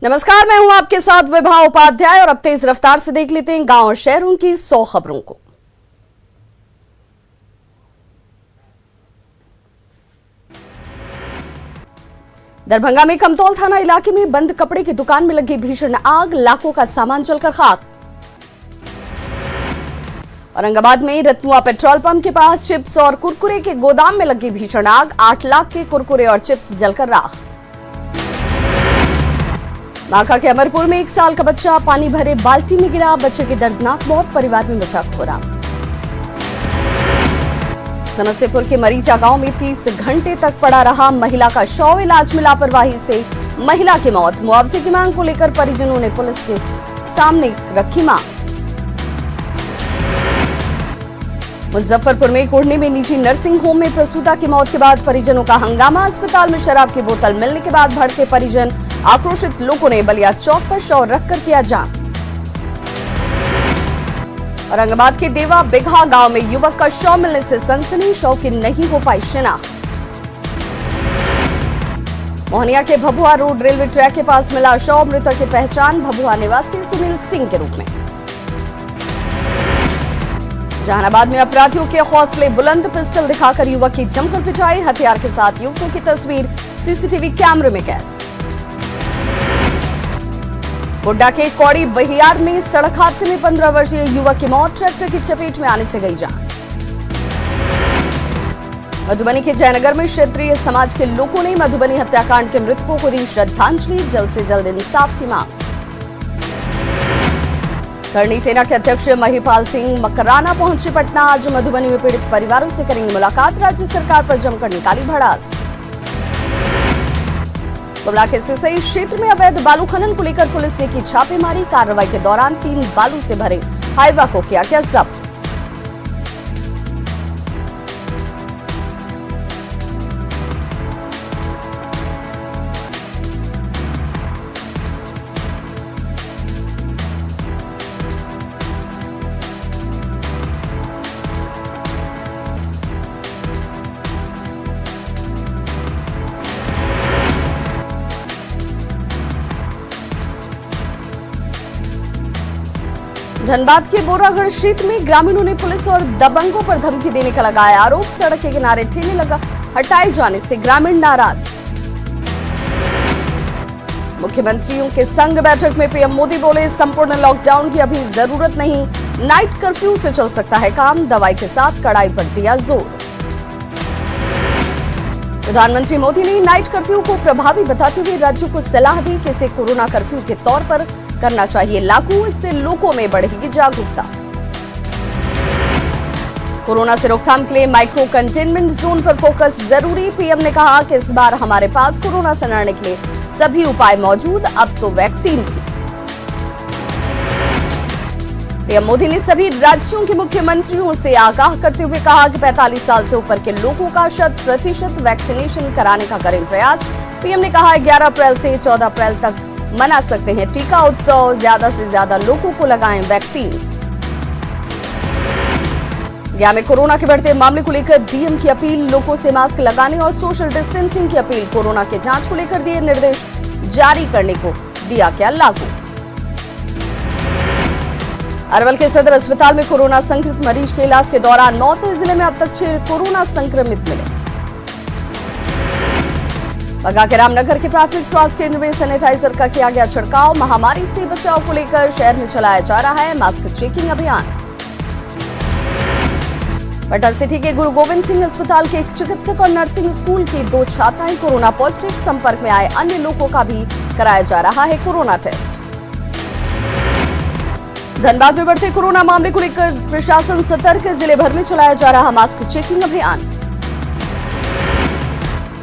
नमस्कार, मैं हूं आपके साथ विभा उपाध्याय और अब तेज रफ्तार से देख लेते हैं गांव और शहरों की 100 खबरों को। दरभंगा में कमतौल थाना इलाके में बंद कपड़े की दुकान में लगी भीषण आग, लाखों का सामान जलकर खाक। औरंगाबाद में रतनुआ पेट्रोल पंप के पास चिप्स और कुरकुरे के गोदाम में लगी भीषण आग, 8 लाख के कुरकुरे और चिप्स जलकर राख। बांका के अमरपुर में 1 साल का बच्चा पानी भरे बाल्टी में गिरा, बच्चे की दर्दनाक मौत, परिवार में मचा कोहराम। समस्तीपुर के मरीजा गांव में 30 घंटे तक पड़ा रहा महिला का शव, इलाज में लापरवाही से महिला की मौत। मुआवजे की मांग को लेकर परिजनों ने पुलिस के सामने रखी मांग। मुजफ्फरपुर में कोढ़नी में निजी नर्सिंग होम में प्रसूता की मौत के बाद परिजनों का हंगामा, अस्पताल में शराब की बोतल मिलने के बाद भड़के परिजन, आक्रोशित लोगों ने बलिया चौक पर शव रखकर किया जाम। औरंगाबाद के देवा बिघा गांव में युवक का शव मिलने से सनसनी, शव की नहीं हो पाई शिनाख्त। मोहनिया के भभुआ रोड रेलवे ट्रैक के पास मिला शव, मृतक की पहचान भभुआ निवासी सुनील सिंह के रूप में। जहानाबाद में अपराधियों के हौसले बुलंद, पिस्टल दिखाकर युवक की जमकर पिटाई, हथियार के साथ युवकों की तस्वीर सीसीटीवी कैमरे में कैद। गोड्डा के कौड़ी बहियार में सड़क हादसे में 15 वर्षीय युवक की मौत, ट्रैक्टर की चपेट में आने से गई जान। मधुबनी के जयनगर में क्षेत्रीय समाज के लोगों ने मधुबनी हत्याकांड के मृतकों को दी श्रद्धांजलि, जल्द से जल्द इंसाफ की मांग। करणी सेना के अध्यक्ष महिपाल सिंह मकराना पहुंचे पटना, आज मधुबनी में पीड़ित परिवारों से करेंगे मुलाकात, राज्य सरकार पर जमकर निकाली भड़ास। गुमला के सिसई क्षेत्र में अवैध बालू खनन को लेकर पुलिस ने की छापेमारी, कार्रवाई के दौरान 3 बालू से भरे हाईवा को किया गया जब्त। धनबाद के बोरागढ़ क्षेत्र में ग्रामीणों ने पुलिस और दबंगों पर धमकी देने का लगाया आरोप, सड़क के किनारे ठेले लगा हटाए जाने से ग्रामीण नाराज। मुख्यमंत्रियों के संग बैठक में पीएम मोदी बोले, संपूर्ण लॉकडाउन की अभी जरूरत नहीं, नाइट कर्फ्यू से चल सकता है काम, दवाई के साथ कड़ाई पर दिया जोर। प्रधानमंत्री मोदी ने नाइट कर्फ्यू को प्रभावी बताते हुए राज्यों को सलाह दी कि इसे कोरोना कर्फ्यू के तौर पर करना चाहिए लागू, इससे लोगों में बढ़ेगी जागरूकता। कोरोना से रोकथाम के लिए माइक्रो कंटेनमेंट जोन पर फोकस जरूरी, पीएम ने कहा कि इस बार हमारे पास कोरोना से लड़ने के लिए सभी उपाय मौजूद, अब तो वैक्सीन भी। पीएम मोदी ने सभी राज्यों के मुख्यमंत्रियों से आगाह करते हुए कहा कि 45 साल से ऊपर के लोगों का 100% वैक्सीनेशन कराने का करें प्रयास। पीएम ने कहा 11 अप्रैल से 14 अप्रैल तक मना सकते हैं टीका उत्सव, ज्यादा से ज्यादा लोगों को लगाएं वैक्सीन। गया में कोरोना के बढ़ते मामले को लेकर डीएम की अपील, लोगों से मास्क लगाने और सोशल डिस्टेंसिंग की अपील, कोरोना के जांच को लेकर दिए निर्देश जारी करने को दिया क्या लागू। अरवल के सदर अस्पताल में कोरोना संक्रमित मरीज के इलाज के दौरान मौत, जिले में अब तक 6 कोरोना संक्रमित मिले। बगा के रामनगर के प्राथमिक स्वास्थ्य केंद्र में सैनिटाइजर का किया गया छिड़काव, महामारी से बचाव को लेकर शहर में चलाया जा रहा है मास्क चेकिंग अभियान। पटना सिटी के गुरु गोविंद सिंह अस्पताल के एक चिकित्सक और नर्सिंग स्कूल की 2 छात्राएं कोरोना पॉजिटिव, संपर्क में आए अन्य लोगों का भी कराया जा रहा है कोरोना टेस्ट। धनबाद में बढ़ते कोरोना मामले को लेकर प्रशासन सतर्क, जिले भर में चलाया जा रहा मास्क चेकिंग अभियान।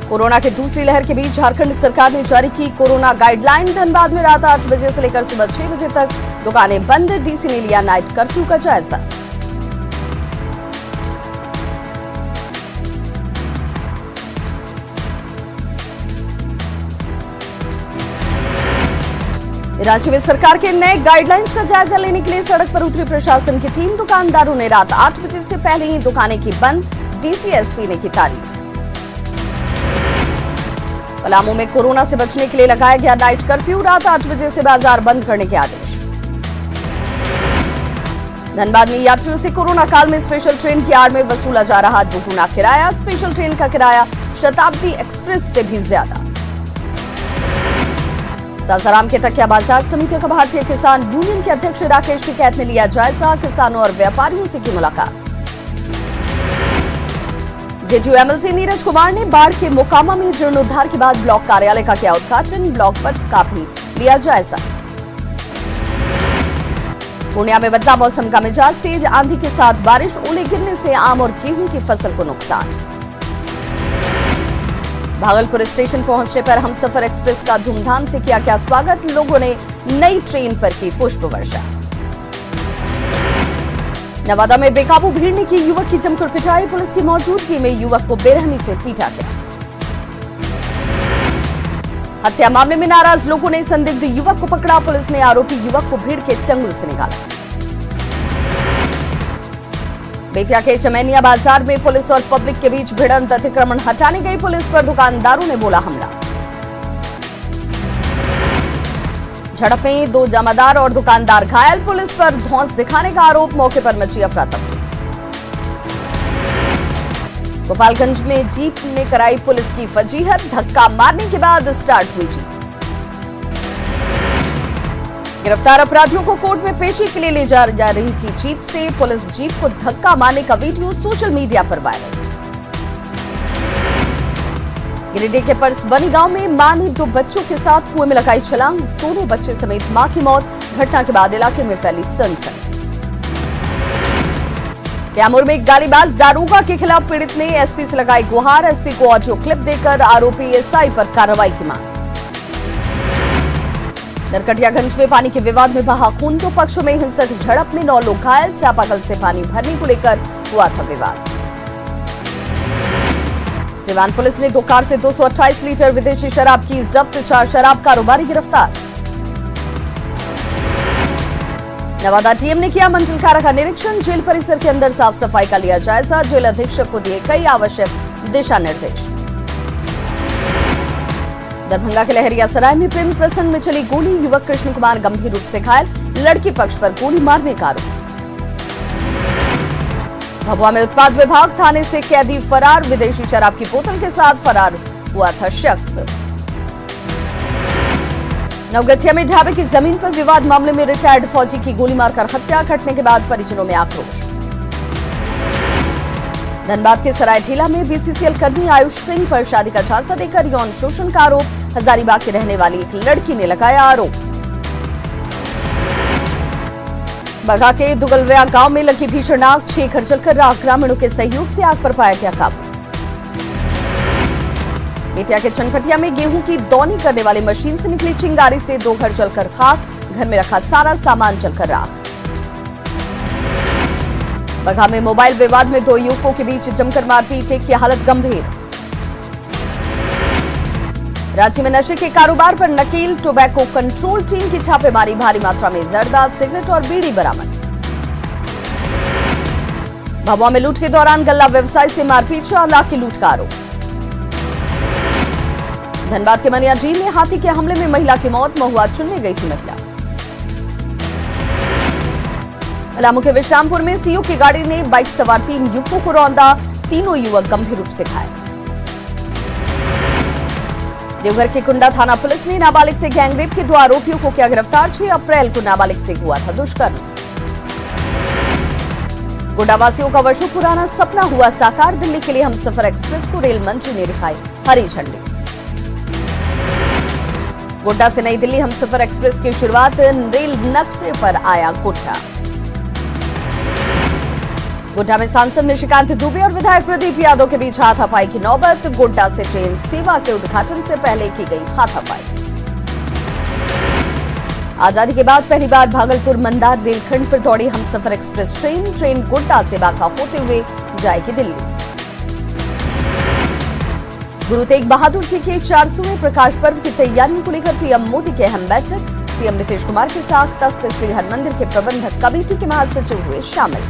कोरोना की दूसरी लहर के बीच झारखंड सरकार ने जारी की कोरोना गाइडलाइन, धनबाद में रात 8 बजे से लेकर सुबह 6 बजे तक दुकानें बंद, डीसी ने लिया नाइट कर्फ्यू का जायजा। राज्य में सरकार के नए गाइडलाइंस का जायजा लेने के लिए सड़क पर उतरी प्रशासन की टीम, दुकानदारों ने रात 8 बजे से पहले ही दुकानें की बंद, डीसी एसपी ने की तारीफ। पलामू में कोरोना से बचने के लिए लगाया गया नाइट कर्फ्यू। रात 8 बजे से बाजार बंद करने के आदेश। धनबाद में यात्रियों से कोरोना काल में स्पेशल ट्रेन की आड़ में वसूला जा रहा दुगुना किराया। स्पेशल ट्रेन का किराया शताब्दी एक्सप्रेस से भी ज्यादा। सासाराम के तकिया बाजार समिति का भारतीय किसान यूनियन के अध्यक्ष राकेश टिकैत ने लिया जायजा। किसानों और व्यापारियों से की मुलाकात। जेडीयू एमएलसी नीरज कुमार ने बाढ़ के मोकामा में जीर्णोद्धार के बाद ब्लॉक कार्यालय का किया उद्घाटन। ब्लॉक पद का भी लिया जायजा। पूर्णिया में बदला मौसम का मिजाज, तेज आंधी के साथ बारिश, ओले गिरने से आम और गेहूं की फसल को नुकसान। भागलपुर स्टेशन पहुंचने पर हमसफर एक्सप्रेस का धूमधाम से किया गया स्वागत। लोगों ने नई ट्रेन पर की पुष्प वर्षा। नवादा में बेकाबू भीड़ ने की युवक की जमकर पिटाई। पुलिस की मौजूदगी में युवक को बेरहमी से पीटा गया। हत्या मामले में नाराज लोगों ने संदिग्ध युवक को पकड़ा। पुलिस ने आरोपी युवक को भीड़ के चंगुल से निकाला। बेतिया के चमैनिया बाजार में पुलिस और पब्लिक के बीच भिड़ंत, अतिक्रमण हटाने गई पुलिस पर दुकानदारों ने बोला हमला। झड़प में 2 जमादार और दुकानदार घायल। पुलिस पर धौंस दिखाने का आरोप। मौके पर मची अफरा-तफरी। गोपालगंज में जीप ने कराई पुलिस की फजीहत। धक्का मारने के बाद स्टार्ट हुई जीप। गिरफ्तार अपराधियों को कोर्ट में पेशी के लिए ले जा रही थी जीप से। पुलिस जीप को धक्का मारने का वीडियो सोशल मीडिया पर वायरल। गिरिडीह के पर्स बनी गांव में मां ने 2 बच्चों के साथ कुएं में लगाई छलांग। दोनों बच्चे समेत मां की मौत। घटना के बाद इलाके में फैली सनसनी। कैमूर में एक गालीबाज दारोगा के खिलाफ पीड़ित ने एसपी से लगाई गुहार। एसपी को ऑडियो क्लिप देकर आरोपी एसआई पर कार्रवाई की मांग। नरकटियागंज में पानी के विवाद में बहा खून। 2 पक्षों में हिंसक झड़प में 9 लोग घायल। चापाकल से पानी भरने को लेकर हुआ था विवाद। सिवान पुलिस ने 2 कार से 228 लीटर विदेशी शराब की जब्त। 4 शराब कारोबारी गिरफ्तार। नवादा टीएम ने किया मंडल कारा का निरीक्षण। जेल परिसर के अंदर साफ सफाई का लिया जायजा। जेल अधीक्षक को दिए कई आवश्यक दिशा निर्देश। दरभंगा के लहरियासराय में प्रेम प्रसंग में चली गोली। युवक कृष्ण कुमार गंभीर रूप से घायल। लड़की पक्ष पर गोली मारने का आरोप। भभुआ में उत्पाद विभाग थाने से कैदी फरार। विदेशी शराब की बोतल के साथ फरार हुआ था शख्स। नवगछिया में ढाबे की जमीन पर विवाद मामले में रिटायर्ड फौजी की गोली मारकर हत्या। घटने के बाद परिजनों में आक्रोश। धनबाद के सरायठीला में बीसीसीएल कर्मी आयुष सिंह पर शादी का झांसा देकर यौन शोषण का आरोप। हजारीबाग की रहने वाली एक लड़की ने लगाया आरोप। बघा के दुगलविया गांव में लगी भीषण आग। 6 घर जलकर राख। ग्रामीणों के सहयोग से आग पर पाया गया काबू। बेतिया के चनपटिया में गेहूं की दौनी करने वाली मशीन से निकली चिंगारी से 2 घर जलकर खाक। घर में रखा सारा सामान जलकर राख। बघा में मोबाइल विवाद में 2 युवकों के बीच जमकर मारपीट। एक की हालत गंभीर। राज्य में नशे के कारोबार पर नकेल। टोबैको कंट्रोल टीम की छापेमारी। भारी मात्रा में जर्दा, सिगरेट और बीड़ी बरामद। भभुआ में लूट के दौरान गल्ला व्यवसाय से मारपीट। 4 लाख की लूट का आरोप। धनबाद के मनियाडीह में हाथी के हमले में महिला की मौत। महुआ चुनने गई थी महिला। पलामू के विश्रामपुर में सीओ की गाड़ी ने बाइक सवार 3 युवकों को रौंदा। तीनों युवक गंभीर रूप से घायल। देवघर के कुंडा थाना पुलिस ने नाबालिग से गैंगरेप के 2 आरोपियों को किया गिरफ्तार। 6 अप्रैल को नाबालिग से हुआ था दुष्कर्म। गोड्डा का वर्षों पुराना सपना हुआ साकार। दिल्ली के लिए हमसफर एक्सप्रेस को रेल मंत्री ने दिखाई हरी झंडी। गोड्डा से नई दिल्ली हमसफर एक्सप्रेस की शुरुआत। रेल नक्शे पर आया गोड्डा। गोड्डा में सांसद निशिकांत दुबे और विधायक प्रदीप यादव के बीच हाथापाई की नौबत। गोड्डा से ट्रेन सेवा के उद्घाटन से पहले की गई हाथापाई। आजादी के बाद पहली बार भागलपुर मंदार रेलखंड पर दौड़ी हमसफर एक्सप्रेस ट्रेन गोड्डा से बांका होते हुए जाएगी दिल्ली। गुरु तेग बहादुर जी के 400वें प्रकाश पर्व की तैयारियों को लेकर पीएम मोदी की अहम बैठक। सीएम नीतीश कुमार के साथ तख्त श्री हरमंदिर के प्रबंधक कमेटी के महासचिव हुए शामिल।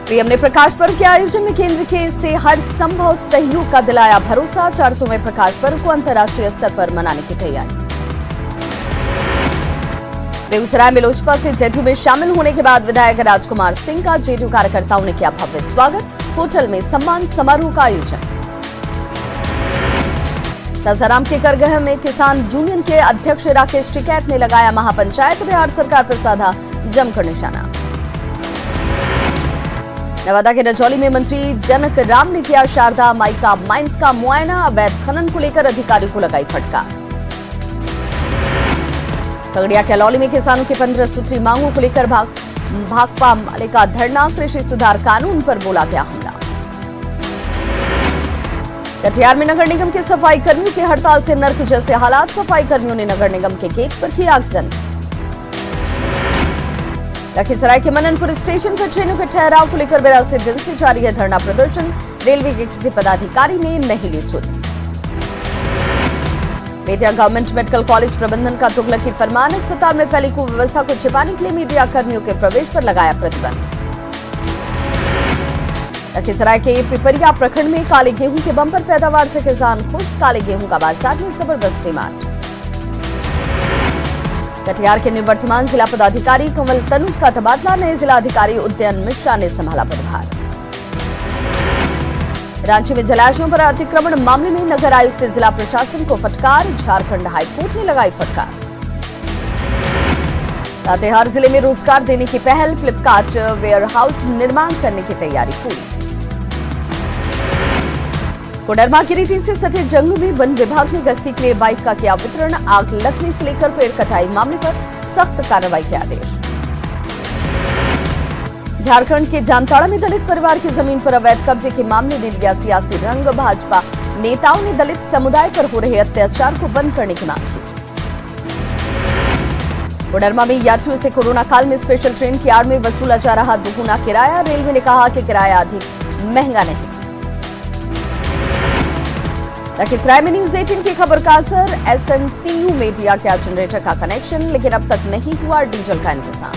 पीएम ने प्रकाश पर्व के आयोजन में केंद्र से हर संभव सहयोग का दिलाया भरोसा। 400वें प्रकाश पर्व को अंतर्राष्ट्रीय स्तर पर मनाने की तैयारी। बेगूसराय में लोजपा से जेडीयू में शामिल होने के बाद विधायक राजकुमार सिंह का जेडीयू कार्यकर्ताओं ने किया भव्य स्वागत। होटल में सम्मान समारोह का आयोजन। सासाराम के करगह में किसान यूनियन के अध्यक्ष राकेश टिकैत ने लगाया महापंचायत। बिहार सरकार पर साधा जमकर निशाना। नवादा के रजौली में मंत्री जनक राम ने किया शारदा माइका माइंस का मुआयना। अवैध खनन को लेकर अधिकारियों को लगाई फटकार। खगड़िया के अलौली में किसानों की 15 सूत्री मांगों को लेकर भाकपा माले का धरना। कृषि सुधार कानून पर बोला गया हमला। कटिहार में नगर निगम के सफाई कर्मियों की हड़ताल से नर्क जैसे हालात। सफाई कर्मियों ने नगर निगम के गेट पर की आगजनी। लखीसराय के मननपुर स्टेशन पर ट्रेनों के ठहराव को लेकर 82 दिन से जारी है धरना प्रदर्शन। रेलवे के किसी पदाधिकारी ने नहीं ली सुध। बेतिया गवर्नमेंट मेडिकल कॉलेज प्रबंधन का तुगलकी फरमान। अस्पताल में फैली कुव्यवस्था को छिपाने के लिए मीडिया कर्मियों के प्रवेश पर लगाया प्रतिबंध। लखीसराय के पिपरिया प्रखंड में काले गेहूं के बंपर पैदावार से किसान खुश। काले गेहूं का बाजार में जबरदस्त डिमांड। कटिहार के निवर्तमान जिला पदाधिकारी कमल तनुज का तबादला। नए जिला अधिकारी उदयन मिश्रा ने संभाला पदभार। रांची में जलाशयों पर अतिक्रमण मामले में नगर आयुक्त जिला प्रशासन को फटकार। झारखंड हाईकोर्ट ने लगाई फटकार। लातेहार जिले में रोजगार देने की पहल। फ्लिपकार्ट वेयर हाउस निर्माण करने की तैयारी पूरी। कोडरमा गिरिडीह से सटे जंगलों में वन विभाग ने गश्ती के लिए बाइक का किया वितरण। आग लगने से लेकर पेड़ कटाई मामले पर सख्त कार्रवाई के आदेश। झारखंड के जामताड़ा में दलित परिवार की जमीन पर अवैध कब्जे के मामले ने लिया सियासी रंग। भाजपा नेताओं ने दलित समुदाय पर हो रहे अत्याचार को बंद करने की मांग की। कोडरमा में यात्रियों से कोरोना काल में स्पेशल ट्रेन की आड़ में वसूला जा रहा दुगुना किराया। रेलवे ने कहा कि किराया अधिक महंगा नहीं। लखीसराय में न्यूज 18 की खबर का असर। एसएनसीयू में दिया गया जनरेटर का कनेक्शन, लेकिन अब तक नहीं हुआ डीजल का इंतजाम।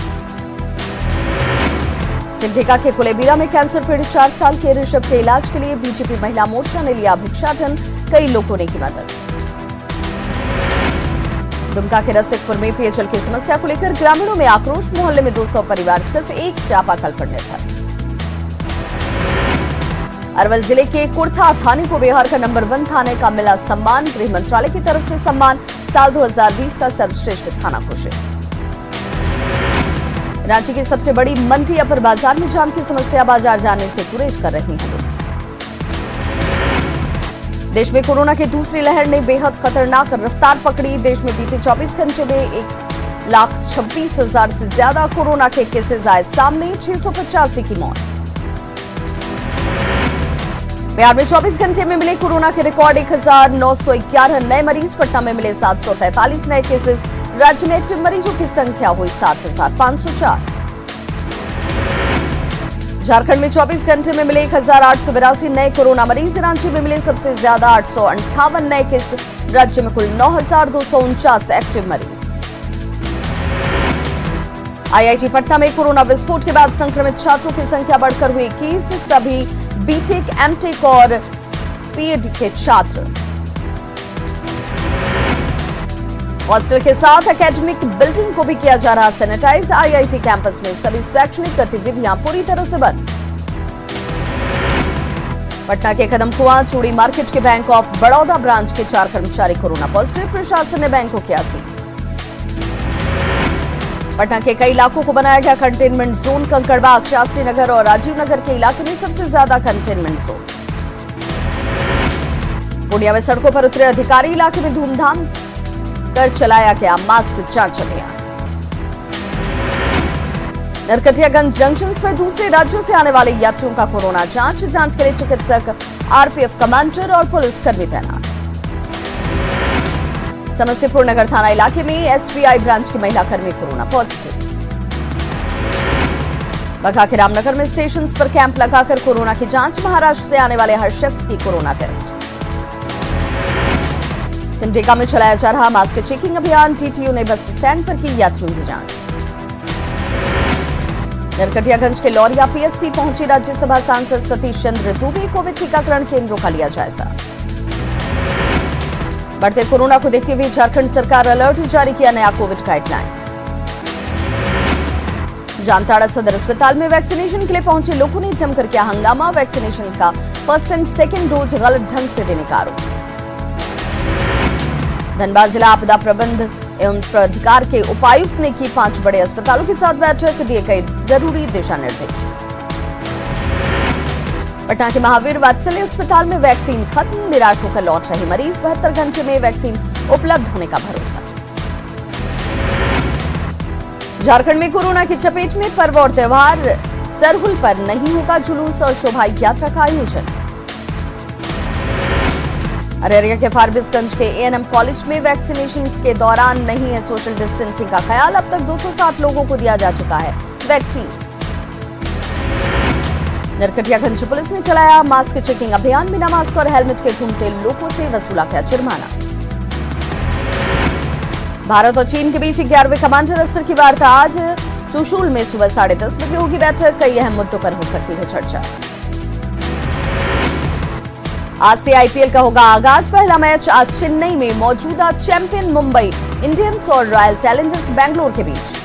सिमडेगा के कुलेबीरा में कैंसर पीड़ित 4 साल के ऋषभ के इलाज के लिए बीजेपी महिला मोर्चा ने लिया भिक्षाटन। कई लोगों ने की मदद। दुमका के रसिकपुर में पेयजल की समस्या को लेकर ग्रामीणों में आक्रोश। मोहल्ले में 200 परिवार सिर्फ एक चापाकल पर निर्भर। अरवल जिले के कुर्था थाने को बिहार का नंबर 1 थाने का मिला सम्मान। गृह मंत्रालय की तरफ से सम्मान साल 2020 का सर्वश्रेष्ठ थाना घोषित। रांची की सबसे बड़ी मंडी अपर बाजार में जाम की समस्या। बाजार जाने से गुरेज कर रहे हैं लोग। देश में कोरोना की दूसरी लहर ने बेहद खतरनाक रफ्तार पकड़ी। देश में बीते 24 घंटे में 1,26,000 से ज्यादा कोरोना के केसेज आए सामने। 685 की मौत। बिहार में 24 घंटे में मिले कोरोना के रिकॉर्ड 1,911 नए मरीज। पटना में मिले 743 नए केसेस। राज्य में एक्टिव मरीजों की संख्या हुई 7,504। झारखंड में 24 घंटे में मिले 1,882 नए कोरोना मरीज। रांची में मिले सबसे ज्यादा 858 नए केस। राज्य में कुल 9,249 एक्टिव मरीज। आईआईटी पटना में कोरोना विस्फोट के बाद संक्रमित छात्रों की संख्या बढ़कर हुई 21। सभी बीटेक, एमटेक और पीएचडी के छात्र। हॉस्टल के साथ एकेडमिक बिल्डिंग को भी किया जा रहा सैनिटाइज। आईआईटी कैंपस में सभी शैक्षणिक गतिविधियां पूरी तरह से बंद। पटना के कदमकुआं चूड़ी मार्केट के बैंक ऑफ बड़ौदा ब्रांच के 4 कर्मचारी कोरोना पॉजिटिव। प्रशासन ने बैंक को किया सील। पटना के कई इलाकों को बनाया गया कंटेनमेंट जोन। कंकड़बाग, शास्त्री नगर और राजीव नगर के इलाके में सबसे ज्यादा कंटेनमेंट जोन। पूर्णिया में सड़कों पर उतरे अधिकारी। इलाके में धूमधाम कर चलाया गया मास्क जांच अभियान। नरकटियागंज जंक्शन पर दूसरे राज्यों से आने वाले यात्रियों का कोरोना जांच के लिए चिकित्सक, आरपीएफ कमांडर और पुलिसकर्मी तैनात। समस्तीपुर नगर थाना इलाके में एसबीआई ब्रांच की महिला कर्मी कोरोना पॉजिटिव। बघा के रामनगर में स्टेशन पर कैंप लगाकर कोरोना की जांच। महाराष्ट्र से आने वाले हर शख्स की कोरोना टेस्ट। सिमडेगा में चलाया जा रहा मास्क चेकिंग अभियान। टीटीओ ने बस स्टैंड पर की यात्रियों की जांच। नरकटियागंज के लौरिया पीएससी पहुंची राज्यसभा सांसद सतीश चंद्र दुबे। कोविड टीकाकरण केंद्रों का लिया जायजा। बढ़ते कोरोना को देखते हुए झारखंड सरकार अलर्ट जारी किया नया कोविड गाइडलाइन। जामताड़ा सदर अस्पताल में वैक्सीनेशन के लिए पहुंचे लोगों ने जमकर किया हंगामा। वैक्सीनेशन का फर्स्ट एंड सेकेंड डोज गलत ढंग से देने का आरोप। धनबाद जिला आपदा प्रबंध एवं प्राधिकार के उपायुक्त ने की 5 बड़े अस्पतालों के साथ बैठक, दिए कई जरूरी दिशा निर्देश। पटना के महावीर वात्सल्य अस्पताल में वैक्सीन खत्म, निराश होकर लौट रहे मरीज। 72 घंटे में वैक्सीन उपलब्ध होने का भरोसा। झारखंड में कोरोना की चपेट में पर्व और त्योहार। सरहुल पर नहीं होगा जुलूस और शोभा यात्रा का आयोजन। अररिया के फारबिसगंज के एएनएम कॉलेज में वैक्सीनेशन के दौरान नहीं है सोशल डिस्टेंसिंग का ख्याल। अब तक 260 लोगों को दिया जा चुका है वैक्सीन। नरकटियागंज पुलिस ने चलाया मास्क चेकिंग अभियान। बिना मास्क और हेलमेट के घूमते लोगों से वसूला गया जुर्माना। भारत और चीन के बीच 11वें कमांडर स्तर की वार्ता आज चुशूल में सुबह 10:30 बजे होगी बैठक। कई अहम मुद्दों पर हो सकती है चर्चा। आज से आईपीएल का होगा आगाज। पहला मैच आज चेन्नई में मौजूदा चैंपियन मुंबई इंडियंस और रॉयल चैलेंजर्स बैंगलोर के बीच।